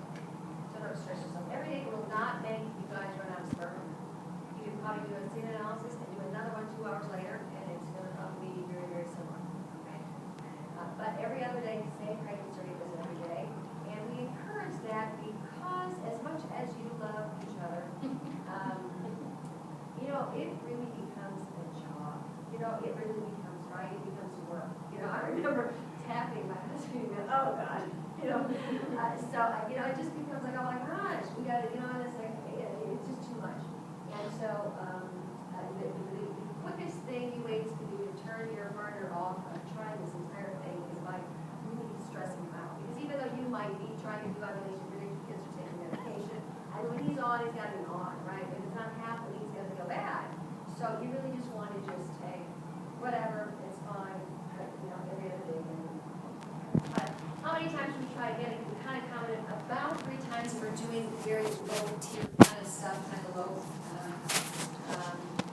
So don't stress yourself. Every day will not make you guys run out of sperm. You can probably do a semen analysis and do another one 2 hours later, and it's going to probably be very, very similar. Okay. But every other day, same pregnancy rate as every day, and we encourage that because as much as you love each other, it really becomes a job. It really becomes right. It becomes work. I remember tapping my husband and going, oh God. It just becomes like, oh my gosh, we got to, it's like, it's just too much. And so, the quickest thing you ways to do to turn your partner off of trying this entire thing is by really stressing him out. Because even though you might be trying to do ovulation predictor kits or taking medication, and when he's on, he's got to be on, right? If it's not happening, he's going to go bad. So you really just want to just take whatever, it's fine, every other day. But how many times we try again? We kind of commented about 3 times we're doing very low tier kind of stuff, kind of low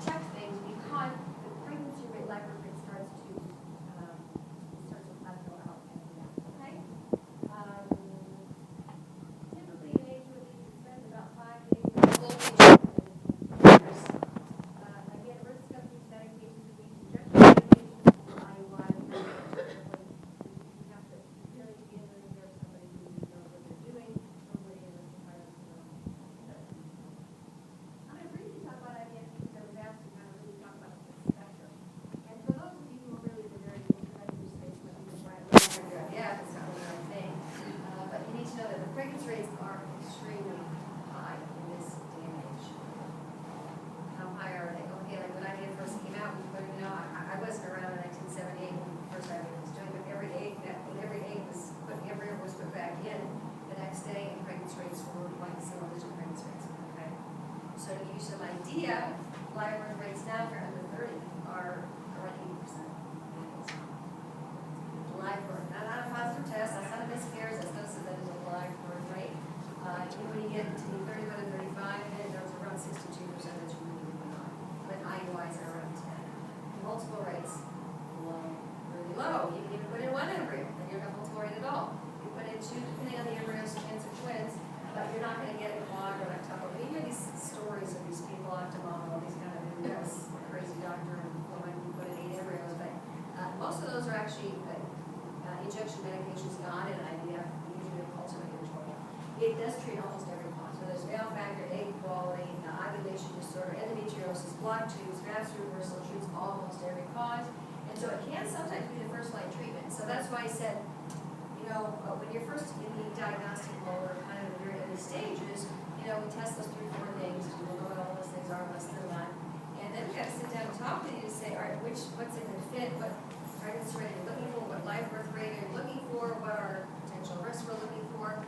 check things because the pregnancy rate, life rate starts to plateau out. Okay. Typically, an age would be spends about 5 days. Again, risk of these medications would be injection medications for IUI. You have to really be in there somebody who knows what they're doing. Somebody in this environment. I'm going to briefly talk about IVF because I was asked to kind of really talk about the spectrum. And for those of you who are really the very introductory space, when you try to learn your IVF, it's not really our thing. But you need to know that the pregnancy rates are extremely high in this day and age. How high are they? Okay, like when IVF first came out, I wasn't around in 1978 when the first IVF was doing, but every egg embryo was put back in the next day, and pregnancy rates were like single-digit pregnancy rates. Okay. So to give you some idea, live birth rates now for under 30 are around 80%. Live birth, not a positive test, that's not a miscarriage, that's not a live birth rate. When you get to 31 and 35, then there's around 62% that's really high. But IUIs are around 10. Multiple rates, low, really low. You can even put in 1 embryo, and you're not multiple rate at all. You put in 2, depending on the embryos, chance of twins, but you're not going to get a quad or a couple. We hear these stories of these people, Octomom, all these kind of embryos, crazy doctor and woman who put in 8 embryos, but most of those are actually injection medications, not in IVF, usually a pulse regulatory. It does treat almost every cause. there's male factor, egg quality, ovulation disorder, endometriosis, blocked tubes, vascular reversal, treats almost every cause. And so it can sometimes be the first line treatment. So that's why I said, when you're first in the diagnostic mode or kind of in your early stages, we test those 3-4 things. We'll know what all those things are, less than that. And then we got to sit down and talk with you to say, all right, what's a good fit, what pregnancy rate are you looking for, what live birth rate are you looking for, what are potential risks we're looking for,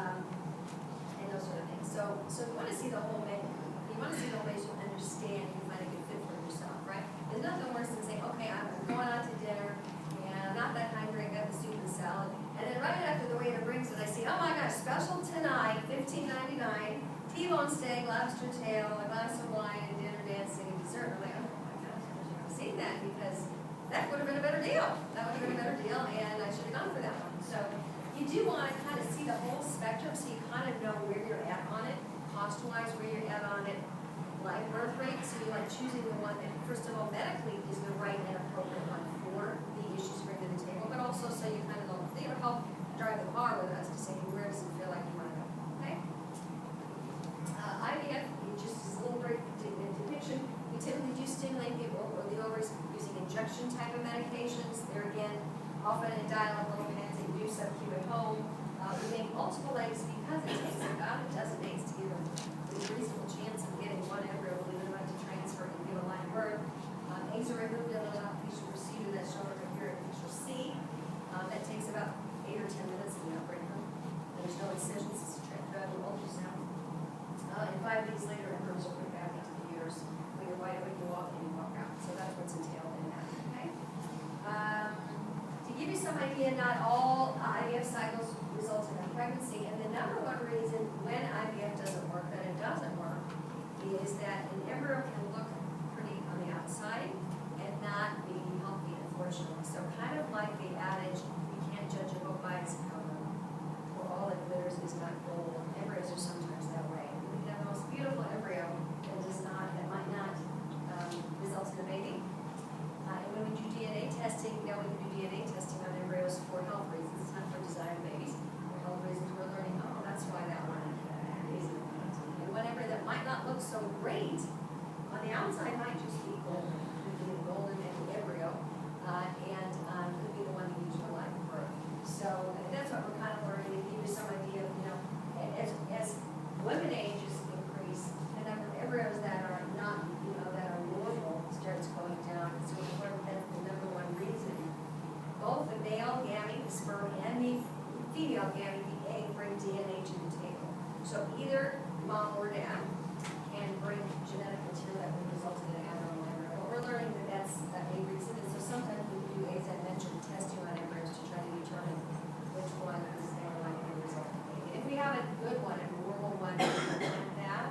and those sort of things. So you want to see the whole menu. You want to see the whole menu so you understand and you find a good fit for yourself, right? There's nothing worse than saying, okay, I'm going out to dinner, and I'm not that hungry, I got the soup and salad. And then right after the waiter brings it, I see, oh my gosh, special tonight, $15.99, T-bone steak, lobster tail, a glass of wine, and dinner, dancing, and dessert. I'm like, oh my gosh, I wish I would have seen that because that would have been a better deal. That would have been a better deal, and I should have gone for that one. So you do want to kind of see the whole spectrum so you kind of know where you're at on it, cost-wise, where you're at on it, live birth rate, so you like choosing the one that, first of all, medically is the right and appropriate one for the issues you bring to the table, but also so you kind of know, help drive the car with us to say, where does it feel like you want to go, okay? IVF, just as a little brief depiction, we typically do stimulate the ovaries using injection type of medications. They're again, often in dial-up little pens that you do sub-Q at home. We make multiple eggs because it takes about a dozen eggs to give a reasonable chance of getting one embryo, believe it or not, to transfer and give a live birth. Eggs are removed in an outpatient procedure that's shown over here in picture C. That takes about 8 or 10 minutes in the operating room. There's no incisions, it's a transvaginal ultrasound. And 5 days later, embryos are put back into the uterus. When you're wide awake, you walk in, you walk out. So that's what's entailed in that, okay? To give you some idea, not all IVF cycles result in a pregnancy, and the number one reason when IVF doesn't work, that it doesn't work, is that an embryo can look pretty on the outside and not be healthy, unfortunately. So kind of like the adage, you can't judge a book by its cover, or all that glitters is not gold. Embryos are sometimes that way. We can have the most beautiful embryo that might not result in a baby. And when we do DNA testing, we can do DNA testing on embryos for health reasons. It's not for design babies. For health reasons, we're learning, oh, that's why that one isn't. And one embryo that might not look so great on the outside might just be golden. Could be a golden embryo, and could be the one to use for live birth. So that's what we're kind of learning to give you some idea of, as women ages increase, the number of embryos that are not, that are normal starts going down. So that's the number one reason. Both the male gamete, the sperm, and the female gamete, the egg, bring DNA to the table. So either mom or dad can bring genetic material that would result in an abnormal embryo. But we're learning that that's a reason. And so sometimes we do, as I mentioned, testing on embryos to try to determine which one is more likely to result in a baby. If we have a good one, a normal one like that,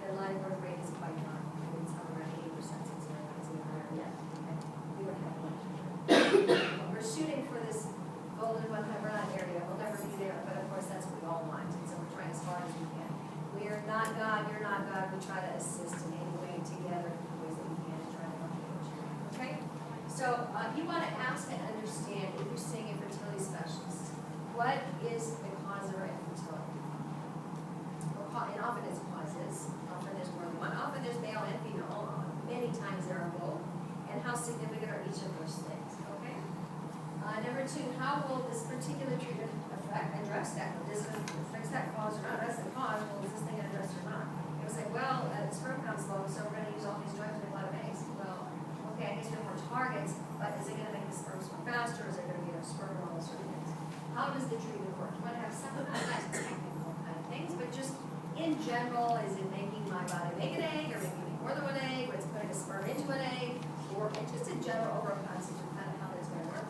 the live birth rate is quite high. It's somewhere around 80%, since we're not seeing higher yet. We would have one. But we're shooting for this golden 100 area. We'll never be there, but of course that's what we all want. And so we're trying as hard as we can. We are not God, you're not God. We try to assist in any way together in the ways that we can to try to help you. Okay? So you want to ask and understand, if you're seeing a fertility specialist, what is the cause of our infertility? And often it's causes. Often there's more than one. Often there's male and female. Many times there are both. And how significant are each of those things? Okay? Number 2, how will this particular treatment address that? Does it fix that cause or not? That's the cause. Well, is this thing addressed or not? It was like, well, the sperm count's low, so we're going to use all these drugs with a lot of eggs. Well, okay, I guess we have more targets, but is it going to make the sperm swim faster? Is it going to be enough sperm and all those sort of things? How does the treatment work? You want to have some of that nice technical kind of things, but just in general, is it making my body make an egg, or making me more than one egg, or it's putting a sperm into an egg, or just in general overall concept of kind of how that's going to work?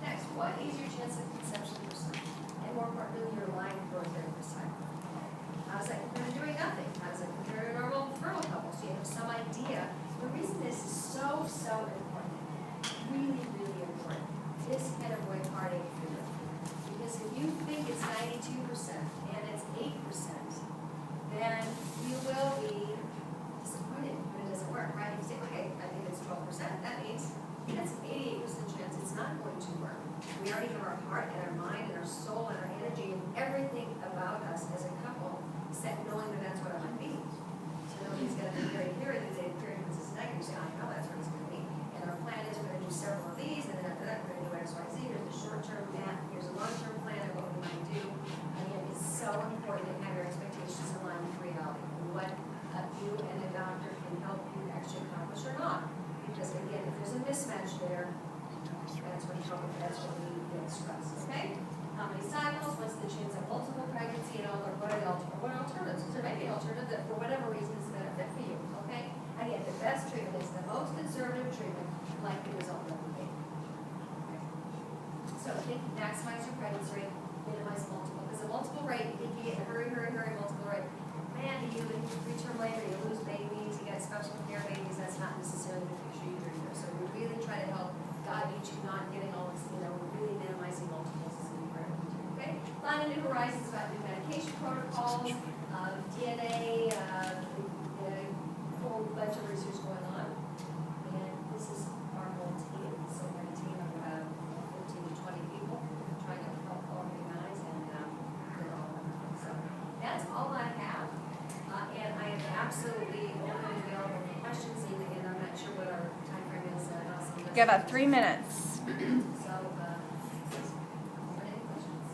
Next, what is your chance of conception %? And more importantly, your line growth rate %. How does that compare to doing nothing? How does that compare to a normal fertile couple? So you have some idea. The reason this is so important, really, really important, this can avoid heartache for you. Because if you think it's 92% and it's 8%, then you will be disappointed when it doesn't work, right? You say, okay, I think it's 12%. That means that's an 88% chance it's not going to work. We already have our heart and our mind and our soul and our energy and everything about us as a couple knowing that that's what it might be. So nobody's gonna be very clear that the period was this negative, so I know that's what it's gonna be. And our plan is we're gonna do several of these, and then after that, we're gonna do X, Y, Z, here's the short-term map, here's a long-term plan of what we might do. Again, it's so important to have your expectations aligned with reality, what you and the doctor can help you actually accomplish or not. Because again, if there's a mismatch there, that's when we get stressed, okay? How many cycles, what's the chance of multiple pregnancy, and all, or what alternatives? Because there may be an alternative that for whatever reason is a benefit for you, okay? Again, the best treatment is the most conservative treatment, like the result that we get. So think maximize your pregnancy rate, minimize multiple, because the multiple rate, if you get a hurry, multiple rate, man, you preterm labor, you lose babies, you get special care babies, that's not necessarily the picture you dream of. So we really try to help guide you to not getting all this, really minimizing multiples as we pray. Okay? Finding new horizons about new medication protocols, DNA, a whole bunch of research going on. And this is our whole team. So we're a team of about 15 to 20 people trying to help organize and get all of it. So that's all I have. And I am absolutely open and available for questions, and I'm not sure what our time frame is. You have about 3 minutes. So, are there any questions?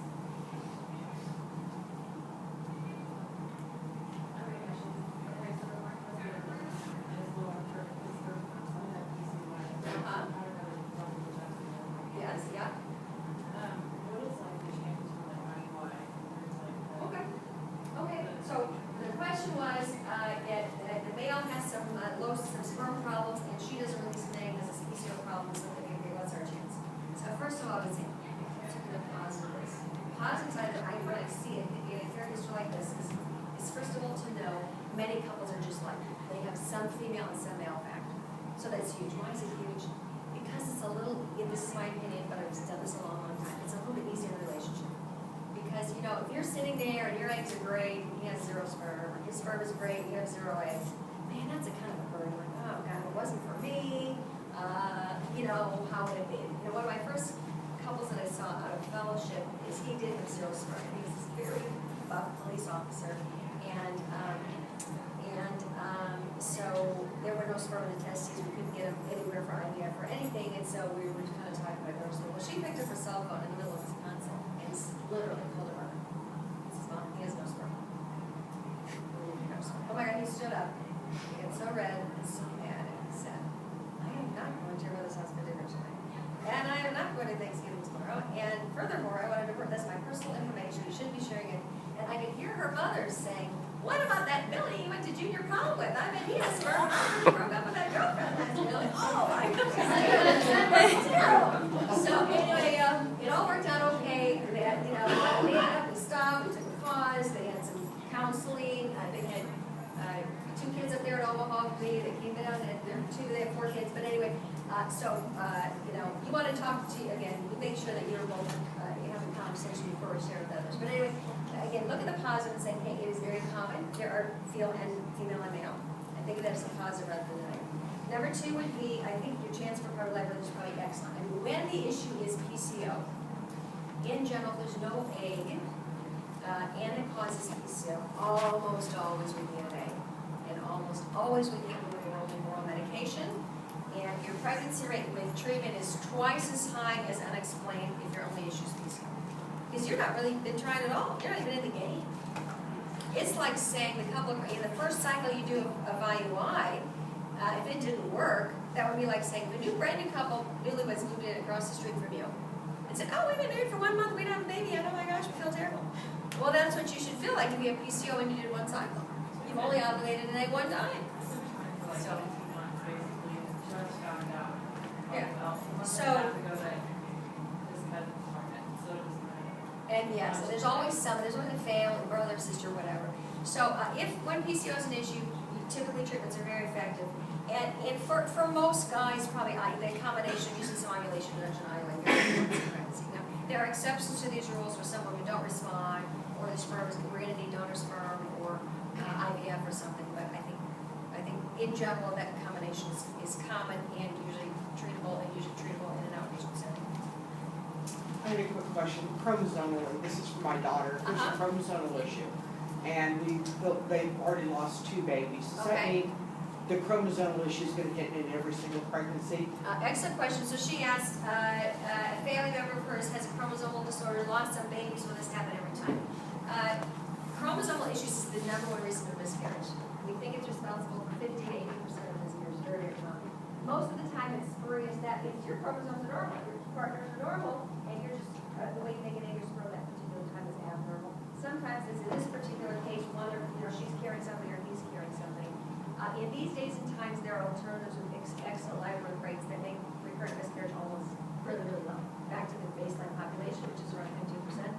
Yes, yeah. Okay, so the question was, the male has some sperm problems, and she doesn't release an egg, has a PCO problem, so okay, what's our chance? So first of all, I would say, let's look at the positives. Positive side that I really see in a fair history like this is first of all to know many couples are just like, they have some female and some male factor. So that's huge. Why is it huge? Because it's a little, this is my opinion, but I've done this a long, long time, it's a little bit easier in a relationship. Because, if you're sitting there and your eggs are great, and he has 0 sperm, or his sperm is great, and you have 0 eggs, man, that's a kind of a burden. Like, oh, God, it wasn't for me. How would it be? One of my first couples that I saw out of fellowship is he did have 0 sperm. He was this very buff police officer, and so there were no sperm in the testes. We couldn't get him anywhere for IVF or anything, and so we were kind of talking about it. Well, she picked up her cell phone in the middle of Wisconsin, and literally called her mother. This is mom. He has no sperm. Oh my God, he stood up. He got so red and so mad, and he said, I am not going to your mother's house for dinner tonight. And I am not going to Thanksgiving tomorrow. And furthermore, I wanted to that's my personal information. You shouldn't be sharing it. And I could hear her mother saying, what about that Billy you went to junior prom with? I mean, he has sperm. I broke up with that girlfriend last Billy. Oh my goodness. That's terrible. So anyway, it all worked out okay. They had, they ended up with stuff. We took a pause. They had some counseling. They had 2 kids up there at Omaha. They came down and they have 4 kids. But anyway, you want to talk to, again, make sure that you're both, you have a conversation before we share with others. But anyway, again, look at the positive and say, hey, it is very common. There are female and male. I think that's a positive rather than a negative. Number 2 would be, I think your chance for covered life is probably excellent. And when the issue is PCO, in general, there's no egg, and it causes PCO, almost always we get an egg. And almost always we get oral medication. And your pregnancy rate with treatment is twice as high as unexplained if your only issue is PCO. Because you're not really been trying at all. You're not even in the game. It's like saying in the first cycle you do of IUI, if it didn't work, that would be like saying the brand new couple, newlyweds, moved in across the street from you, and said, oh, we've been married for 1 month, we don't have a baby, oh my gosh, we feel terrible. Well, that's what you should feel like if you have PCO and you did 1 cycle. You've only ovulated an egg 1 time. So, yeah. So, and yes, and there's always there's always a fail, a brother, sister, whatever. So when PCO is an issue, typically treatments are very effective. And for most guys, probably the combination of using some ovulation reduction pregnancy. Now, there are exceptions to these rules for some women who don't respond, or the sperm we're going to need donor sperm or IVF or something. But I think in general that combination is common and usually treatable in an outpatient setting. I have a quick question. Chromosomally, this is for my daughter. There's a chromosomal issue. and they've already lost 2 babies. Does that Okay. mean the chromosomal issue is going to hit in every single pregnancy? Excellent question. So she asked, a family member of hers has a chromosomal disorder, lost some babies, will this happen every time? Chromosomal issues is the #1 reason for miscarriage. We think it's responsible for 50 to 80% of miscarriages, very, very common. Most of the time it's spurious, that means your chromosomes are normal, your partners are normal, and you're just, the way you make an egg or sperm that particular time is abnormal. Sometimes, as in this particular case, one or, she's carrying something or he's carrying something. In these days and times, there are alternatives with excellent live birth rates that make recurrent miscarriage almost really, really low. Back to the baseline population, which is around 15%.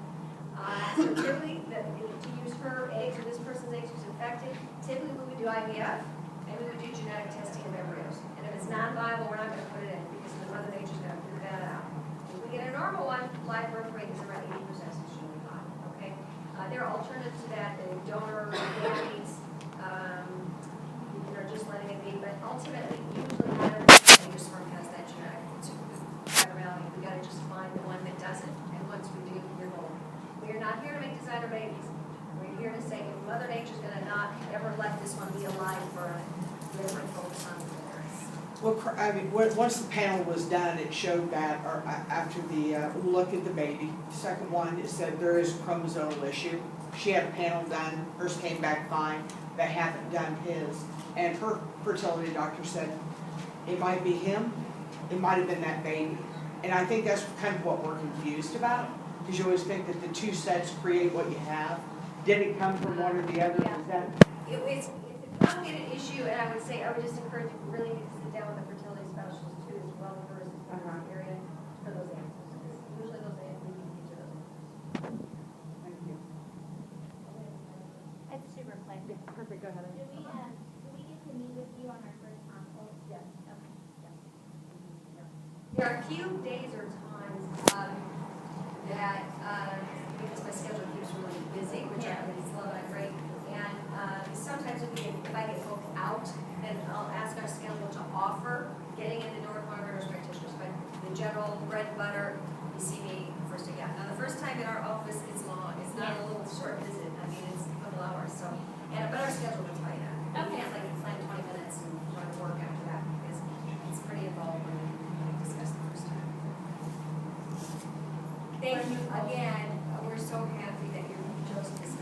So typically, to use her eggs or this person's eggs who's infected, typically we would do IVF and we would do genetic testing of embryos. And if it's non-viable, we're not going to put it in because the mother nature's going to figure that out. If we get a normal one, live birth rate is around 80%, so it's really high. Okay. There are alternatives to that, the donor gametes, just letting it be, but ultimately, usually not every major sperm has that genetic abnormality. We got to just find the one that doesn't, and once we do, you're golden. We're not here to make designer babies. We're here to say, if Mother Nature's going to not ever let this one be alive for a different focus on the parents. Well, I mean, once the panel was done, it showed that, or after the look at the baby, the second one, it said there is a chromosomal issue. She had a panel done, hers came back fine. They haven't done his. And her fertility doctor said, it might be him, it might have been that baby. And I think that's kind of what we're confused about, because you always think that the 2 sets create what you have. Did it come from one or the other? Yeah. Is that? It's a complicated issue, and I would say, I would just encourage you really need to sit down with a fertility specialist too, as well, versus in this area for those answers. Because usually those answers, we can get to those. Thank you. It's super quick. Perfect, go ahead. Do we get to meet with you on our first consult? Yes. Okay. There are a few days or times that, because my schedule keeps really busy, which I mean, it's slow and great, and sometimes if I get booked out, then I'll ask our schedule to offer getting in the door of one of our nurse practitioners, but the general bread and butter, you see me first again. Now, the first time in our office is long, it's not a little short visit, I mean, it's a couple hours, so, but our schedule will tell you that. We can't like plan 20 minutes and run to work after that, because it's pretty involved when we discuss the first time. Thank you again. We're so happy that you chose this.